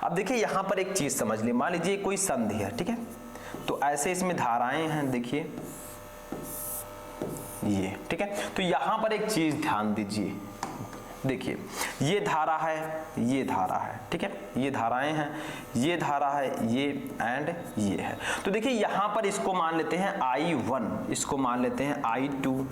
अब देखिए यहां पर एक चीज समझ ली, मान लीजिए कोई संधि है, ठीक है। तो ऐसे इसमें धाराएं हैं, देखिए ये, ठीक है। तो यहां पर एक चीज ध्यान दीजिए, देखिए ये धारा है, ये धारा है, ठीक है। ये धाराएं हैं, ये धारा है, ये एंड ये है। तो देखिए यहां पर इसको मान लेते हैं I1, इसको मान लेते हैं I2,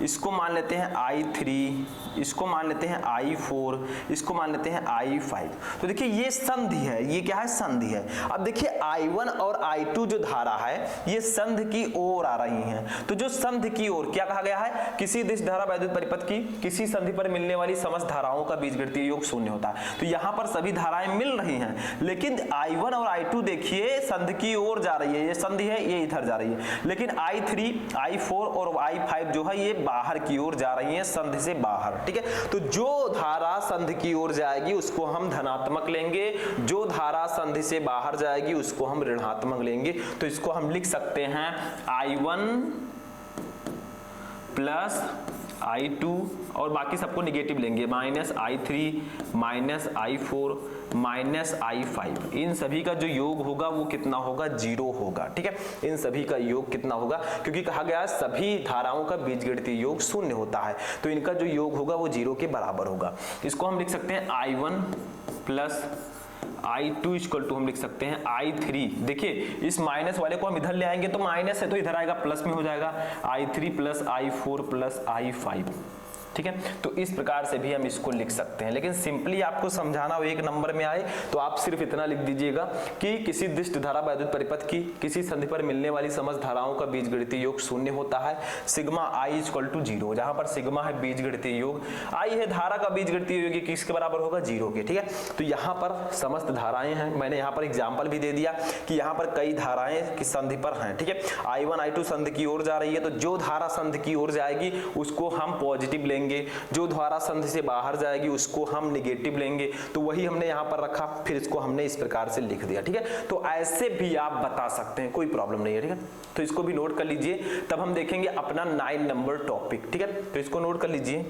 इसको मान लेते हैं I3, इसको मान लेते हैं I4, इसको मान लेते हैं I5। तो देखिए ये संधि है, ये क्या है, संधि है। अब देखिए I1 और I2 जो धारा है ये संधि की ओर आ रही हैं। तो जो संधि की ओर क्या कहा गया है, किसी दिश धारा वैद्युत परिपथ की किसी संधि पर मिलने वाली समस्त धाराओं का बीजगणितीय योग शून्य होता है। तो यहाँ पर सभी धाराएं मिल रही हैं, लेकिन I1 और I2 देखिए संधि की ओर जा रही है, ये संधि है, ये इधर जा रही है। लेकिन I3, I4 और I5 जो है ये बाहर की ओर जा रही है, संधि से बाहर, ठीक है। तो जो धारा संधि की ओर जाएगी उसको हम धनात्मक लेंगे, जो धारा संधि से बाहर जाएगी उसको हम ऋणात्मक लेंगे। तो इसको हम लिख सकते हैं I1 प्लस I2 और बाकी सबको निगेटिव लेंगे, minus I3 minus I4 minus I5। इन सभी का जो योग होगा वो कितना होगा, 0 होगा, ठीक है। इन सभी का योग कितना होगा, क्योंकि कहा गया सभी धाराओं का बीजगणितीय योग शून्य होता है, तो इनका जो योग होगा वो 0 के बराबर होगा। इसको हम लिख सकते हैं I1 plus I2 equal to हम लिख सकते हैं I3। देखिए इस माइनस वाले को हम इधर ले आएंगे तो माइनस है तो इधर आएगा प्लस में हो जाएगा I3 plus I4 plus I5, ठीक है। तो इस प्रकार से भी हम इसको लिख सकते हैं, लेकिन सिंपली आपको समझाना हो एक नंबर में आए तो आप सिर्फ इतना लिख दीजिएगा कि किसी दिष्ट धारा वैद्युत परिपथ की किसी संधि पर मिलने वाली समस्त धाराओं का बीजगणितीय योग शून्य होता है, सिग्मा आई इक्वल टू 0। जहां पर सिग्मा है बीजगणितीय योग, आई है धारा का बीजगणितीय योग, किसके बराबर होगा, 0 के, ठीक है। तो यहाँ पर समस्त धाराएं हैं, मैंने यहाँ पर एग्जाम्पल भी दे दिया कि यहाँ पर कई धाराएं किस संधि पर हैं, ठीक है। I1 I2 संधि की ओर जा रही है, तो जो धारा संधि की ओर जाएगी उसको हम पॉजिटिव लेंगे, जो धारा संधि से बाहर जाएगी उसको हम नेगेटिव लेंगे। तो वही हमने यहां पर रखा, फिर इसको हमने इस प्रकार से लिख दिया, ठीक है। तो ऐसे भी आप बता सकते हैं, कोई प्रॉब्लम नहीं है, ठीक है। तो इसको भी नोट कर लीजिए, तब हम देखेंगे अपना 9 नंबर टॉपिक, ठीक है। तो इसको नोट कर लीजिए,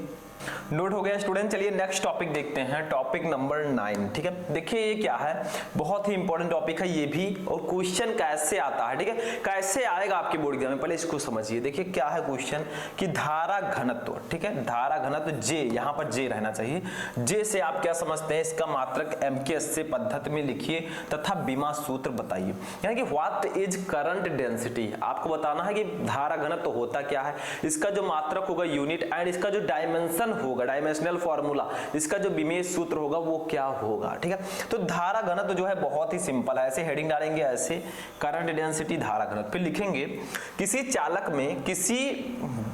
नोट हो गया स्टूडेंट। चलिए नेक्स्ट टॉपिक देखते हैं, टॉपिक नंबर 9, ठीक है। देखिए ये क्या है, बहुत ही इंपॉर्टेंट टॉपिक है ये भी, और क्वेश्चन कैसे आता है, ठीक है, कैसे आएगा आपके बोर्ड एग्जाम में, पहले इसको समझिए। देखिए क्या है क्वेश्चन कि धारा घनत्व, ठीक है, धारा घनत्व J, यहाँ पर J रहना चाहिए। J से आप क्या समझते हैं, इसका मात्रक MKS से पद्धति में लिखिए तथा बीमा सूत्र बताइए। यानी कि व्हाट इज करंट डेंसिटी, आपको बताना है कि धारा घनत्व होता क्या है, इसका जो मात्रक होगा यूनिट, एंड इसका जो डायमेंशन होगा, डायमेंशनल फॉर्मूला, इसका जो विमेय सूत्र होगा वो क्या होगा, ठीक है। तो धारा घनत्व जो है बहुत ही सिंपल है, ऐसे हेडिंग डालेंगे, ऐसे करंट डेंसिटी धारा घनत्व, फिर लिखेंगे किसी चालक में किसी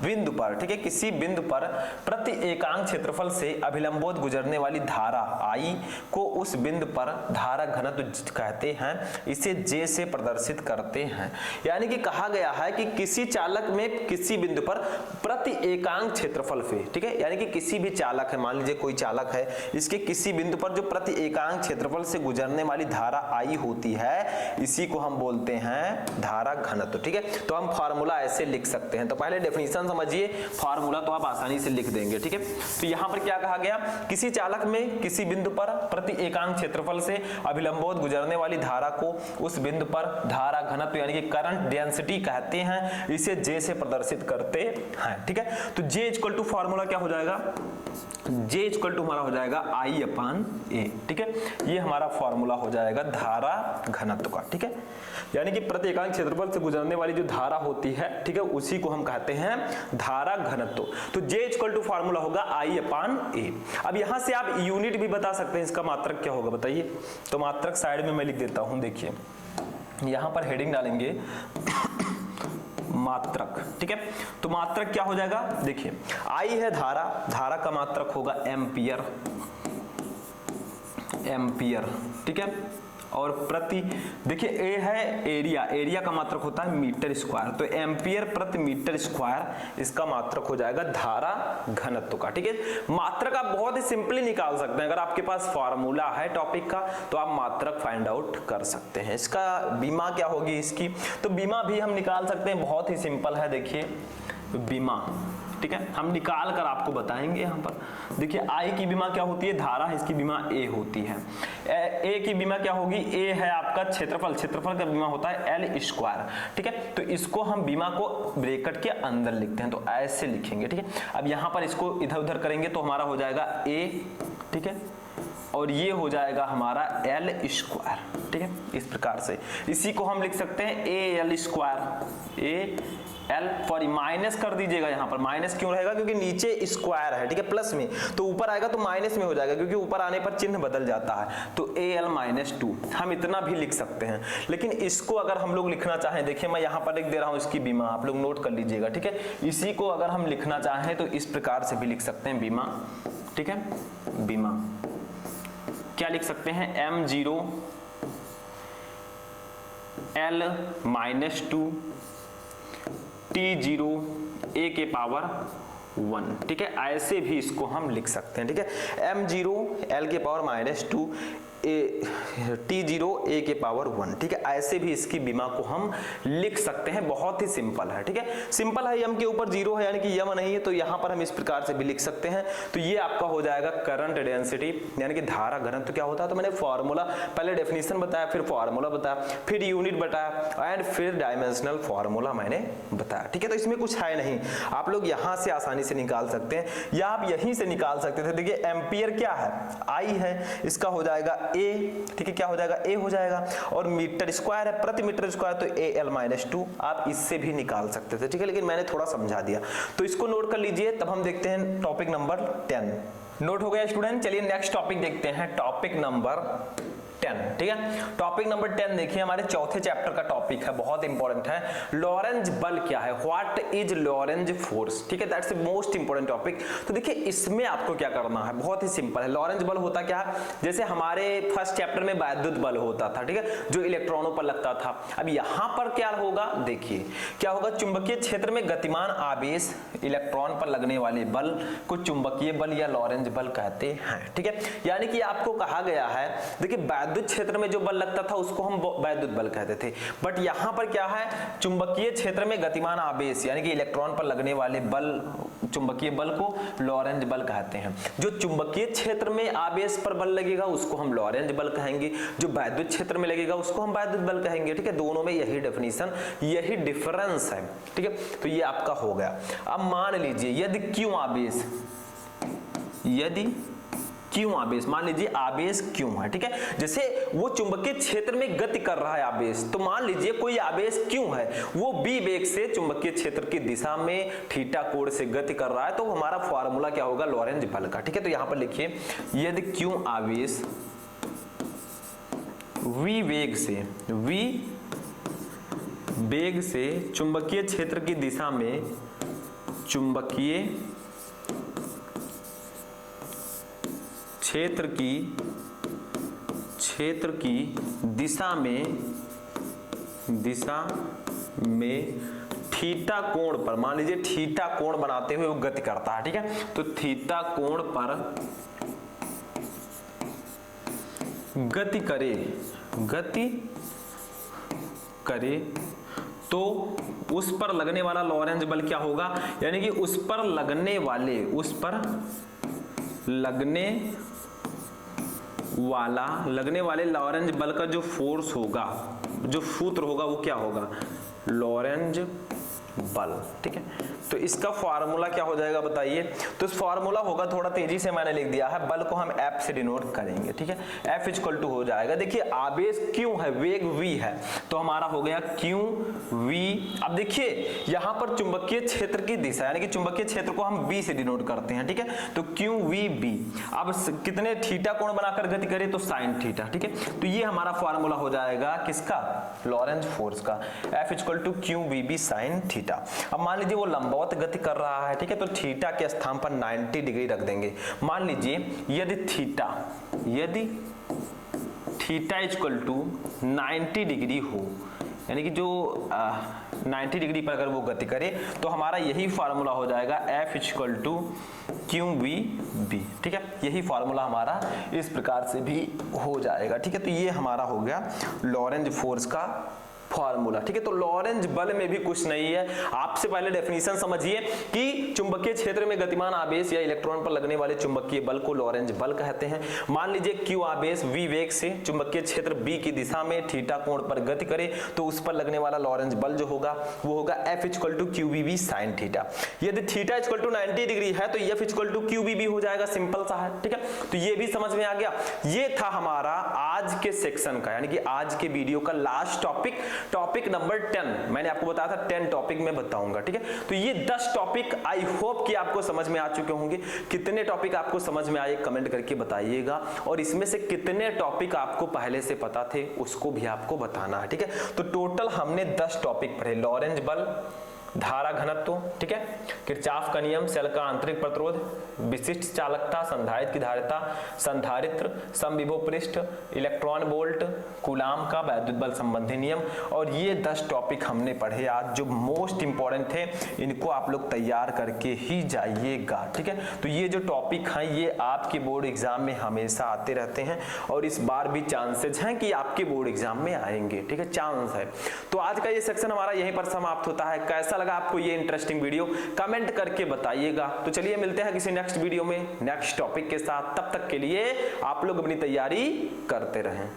बिंदु पर, ठीक है, किसी बिंदु पर प्रति एकांक क्षेत्रफल से अभिलंबोत गुजरने वाली धारा I को उस बिंदु पर धारा घनत्व कहते हैं, इसे J से प्रदर्शित करते हैं। यानी कि कहा गया है कि किसी चालक में किसी बिंदु पर प्रति एकांक क्षेत्रफल से, ठीक है, यानी कि किसी भी चालक है, मान लीजिए कोई चालक है, इसके किसी बिंदु पर जो प्रति एकांक क्षेत्रफल से गुजरने वाली धारा I होती है, इसी को हम बोलते हैं धारा घनत्व, ठीक है। तो हम फार्मूला ऐसे लिख सकते हैं, तो पहले डेफिनेशन समझिए, फार्मूला तो आप आसानी से लिख देंगे, ठीक है। तो यहाँ पर क्या कहा गया, किसी चालक में किसी बिंदु पर प्रति एकांक क्षेत्रफल से अभिलंबोत गुजरने वाली धारा को उस बिंदु पर धारा घनत्व यानी कि करंट डेंसिटी कहते हैं, इसे J से प्रदर्शित करते हैं, ठीक है। तो J इक्वल टू फार्मूला क्या हो जाएगा, जाएगा J इक्वल टू हमारा हो जाएगा I/A, ठीक है। ये हमारा फॉर्मूला हो जाएगा धारा घनत्व का, ठीक है। यानी कि प्रति इकाई क्षेत्रफल से गुजरने वाली जो धारा होती है, ठीक है, उसी को हम कहते हैं धारा घनत्व। तो J इक्वल टू फॉर्मूला होगा I/A। अब यहां से आप यूनिट भी बता सकते हैं, इसका मात्रक क्या होगा बताइए। तो मात्रक साइड में मैं लिख देता हूं, देखिए यहां पर हेडिंग डालेंगे मात्रक, ठीक है। तो मात्रक क्या हो जाएगा, देखिए I है धारा, धारा का मात्रक होगा एम्पियर, ठीक है। और प्रति, देखिए A है एरिया, एरिया का मात्रक होता है मीटर स्क्वायर, तो एम्पियर प्रति मीटर स्क्वायर इसका मात्रक हो जाएगा धारा घनत्व का, ठीक है। मात्रक आप बहुत ही सिंपली निकाल सकते हैं, अगर आपके पास फॉर्मूला है टॉपिक का तो आप मात्रक फाइंड आउट कर सकते हैं। इसका बीमा क्या होगी इसकी, तो बीमा भी हम निकाल सकते हैं, बहुत ही सिंपल है, देखिए बीमा, ठीक है, हम निकाल कर आपको बताएंगे। यहाँ पर देखिए I की बीमा क्या होती है, धारा है, इसकी बीमा A होती है। A की बीमा क्या होगी, A है आपका क्षेत्रफल, क्षेत्रफल का बीमा होता है L स्क्वायर, ठीक है। तो इसको हम बीमा को ब्रैकेट के अंदर लिखते हैं, तो ऐसे लिखेंगे, ठीक है। अब यहाँ पर इसको इधर उधर करेंगे तो हमारा हो जाएगा A, ठीक है, और ये हो जाएगा हमारा L स्क्वायर, ठीक है, इस प्रकार से। इसी को हम लिख सकते हैं AL square, AL, sorry minus कर दीजिएगा, यहाँ पर माइनस क्यों रहेगा, क्योंकि नीचे स्क्वायर है, ठीक है, प्लस में, तो ऊपर आएगा तो माइनस में हो जाएगा, क्योंकि ऊपर आने पर चिन्ह बदल जाता है। तो AL-2 हम इतना भी लिख सकते हैं। लेकिन इसको अगर हम लोग लिखना चाहें, देखिए मैं यहाँ पर लिख दे रहा हूँ इसकी बीमा, आप लोग नोट कर लीजिएगा, ठीक है। इसी को अगर हम लिखना चाहें तो इस प्रकार से भी लिख सकते हैं बीमा, ठीक है। बीमा क्या लिख सकते हैं, M0 L-2 T0 A के पावर 1, ठीक है, ऐसे भी इसको हम लिख सकते हैं, ठीक है। M0 L के पावर -2 T0 A के पावर 1, ठीक है, ऐसे भी इसकी बीमा को हम लिख सकते हैं। बहुत ही सिंपल है, ठीक है, सिंपल है, m के ऊपर 0 है यानी कि यम नहीं है, तो यहाँ पर हम इस प्रकार से भी लिख सकते हैं। तो ये आपका हो जाएगा करंट डेंसिटी, यानी कि धारा घनत्व क्या होता है। तो मैंने फॉर्मूला, पहले डेफिनेशन बताया, फिर फॉर्मूला बताया, फिर यूनिट बताया एंड फिर डायमेंशनल फॉर्मूला मैंने बताया, ठीक है। तो इसमें कुछ है नहीं, आप लोग यहाँ से आसानी से निकाल सकते हैं या आप यहीं से निकाल सकते थे। देखिए एम्पियर क्या है, I है, इसका हो जाएगा A, ठीक है, क्या हो जाएगा A हो जाएगा, और मीटर स्क्वायर है, प्रति मीटर स्क्वायर, तो AL-2 आप इससे भी निकाल सकते थे, ठीक है, लेकिन मैंने थोड़ा समझा दिया। तो इसको नोट कर लीजिए, तब हम देखते हैं टॉपिक नंबर 10। नोट हो गया स्टूडेंट, चलिए नेक्स्ट टॉपिक देखते हैं, टॉपिक नंबर 10, ठीक है। टॉपिक नंबर 10 देखिए, हमारे चौथे चैप्टर का टॉपिक है, बहुत इंपॉर्टेंट है। लॉरेंज बल क्या है, व्हाट इज लॉरेंज फोर्स, ठीक है, that's the most important topic. तो देखिए इसमें आपको क्या करना है, बहुत ही सिंपल है। लॉरेंज बल होता क्या है, जैसे हमारे फर्स्ट चैप्टर में वैद्युत बल होता था, ठीक है, जो इलेक्ट्रॉनों पर लगता था। अब यहाँ पर क्या होगा, देखिए क्या होगा, चुंबकीय क्षेत्र में गतिमान आवेश इलेक्ट्रॉन पर लगने वाले बल को चुंबकीय बल या लॉरेंज बल कहते हैं, ठीक है। यानी कि आपको कहा गया है, देखिए वैद्युत क्षेत्र में जो बल लगता था उसको हम वैद्युत बल कहते थे, बट यहां पर क्या है, चुंबकीय क्षेत्र में गतिमान आवेश यानी कि इलेक्ट्रॉन पर लगने वाले बल, चुंबकीय बल को लॉरेंज बल कहते हैं। जो चुंबकीय क्षेत्र में आवेश पर बल लगेगा उसको हम लॉरेंज बल कहेंगे, जो वैद्युत क्षेत्र में लगेगा उसको हम वैद्युत बल कहेंगे, ठीक है। दोनों में यही डेफिनेशन, यही डिफरेंस है, ठीक है। तो ये आपका हो गया। अब मान लीजिए यदि क्यों आवेश, यदि क्यों आवेश, मान लीजिए आवेश क्यों है, ठीक है, जैसे वो चुंबकीय क्षेत्र में गति कर रहा है आवेश, तो मान लीजिए कोई आवेश क्यों है, वो b वेग से चुंबकीय क्षेत्र की दिशा में थीटा कोण से गति कर रहा है, तो हमारा फॉर्मूला क्या होगा, लॉरेंज बल का, ठीक है। तो यहां पर लिखिए, यदि क्यों आवेश v वेग से चुंबकीय क्षेत्र की दिशा में, चुंबकीय क्षेत्र की दिशा में थीटा कोण पर, मान लीजिए थीटा कोण बनाते हुए वो गति करता है, ठीक है। तो थीटा कोण पर गति करे तो उस पर लगने वाला लॉरेंज बल क्या होगा, यानी कि उस पर लगने वाले लॉरेंज बल का जो फोर्स होगा, जो सूत्र होगा वो क्या होगा, लॉरेंज बल, ठीक है। तो इसका फार्मूला क्या हो जाएगा बताइए। तो इस फार्मूला होगा, थोड़ा तेजी से मैंने लिख दिया है, बल को हम F से डिनोट करेंगे, ठीक है। F इक्वल टू हो जाएगा, देखिए आवेश Q है, वेग V है, तो हमारा हो गया QV। अब देखिए यहां पर चुंबकीय क्षेत्र की दिशा यानी कि चुंबकीय क्षेत्र को हम B से डिनोट करते हैं, ठीक है। तो QVB, अब कितने थीटा कोण बनाकर गति करे तो sin थीटा, ठीक है। तो ये हमारा फार्मूला हो जाएगा किसका, लॉरेंज फोर्स का, F equal to QVB sin theta. अब मान लीजिए वो लंबवत गति कर रहा है, ठीक है, तो थीटा के स्थान पर 90 डिग्री रख देंगे। मान लीजिए यदि थीटा इक्वल टू 90 डिग्री हो, यानी कि जो 90 डिग्री पर अगर वो गति करे तो हमारा यही फार्मूला हो जाएगा F इक्वल टू QVB, ठीक है। यही फार्मूला हमारा इस प्रकार से भी हो जाएगा, ठीक है। तो ये हमारा हो गया लॉरेंज फोर्स का फार्मूला, ठीक है। तो लॉरेंज बल में भी कुछ नहीं है, आपसे पहले डेफिनेशन समझिए कि चुंबकीय क्षेत्र में गतिमान आवेश या इलेक्ट्रॉन पर लगने वाले चुंबकीय बल को लॉरेंज बल कहते हैं। मान लीजिए Q आवेश V वेग से चुंबकीय क्षेत्र B की दिशा में थीटा कोण पर गति करे तो उस पर लगने वाला लॉरेंज बल जो होगा वो होगा F equal to QVB sin theta. यदि थीटा इक्वल टू 90 डिग्री है तो F इक्वल टू QVB हो जाएगा, सिंपल सा है, ठीक है। तो ये भी समझ में आ गया। ये था हमारा आज के सेक्शन का यानी कि आज के वीडियो का लास्ट टॉपिक नंबर 10। मैंने आपको बताया था 10 टॉपिक में बताऊंगा, ठीक है। तो ये 10 टॉपिक आई होप कि आपको समझ में आ चुके होंगे। कितने टॉपिक आपको समझ में आए कमेंट करके बताइएगा, और इसमें से कितने टॉपिक आपको पहले से पता थे उसको भी आपको बताना है, ठीक है। तो टोटल हमने 10 टॉपिक पढ़े, लॉरेंज बल, धारा घनत्व, ठीक है, किरचॉफ का नियम, सेल का आंतरिक प्रतिरोध, विशिष्ट चालकता, संधारित्र की धारिता, संधारित्र, समविभव पृष्ठ, इलेक्ट्रॉन वोल्ट, कूलाम का वैद्युत बल संबंधी नियम, और ये 10 टॉपिक हमने पढ़े आज जो मोस्ट इंपॉर्टेंट थे। इनको आप लोग तैयार करके ही जाइएगा, ठीक है। तो ये जो टॉपिक हैं ये आपके बोर्ड एग्जाम में हमेशा आते रहते हैं और इस बार भी चांसेस हैं कि आपके बोर्ड एग्जाम में आएंगे, ठीक है, चांस है। तो आज का ये सेक्शन हमारा यहीं पर समाप्त होता है। कैसा लगा आपको ये इंटरेस्टिंग वीडियो कमेंट करके बताइएगा। तो चलिए मिलते हैं किसी नेक्स्ट वीडियो में नेक्स्ट टॉपिक के साथ, तब तक के लिए आप लोग अपनी तैयारी करते रहें।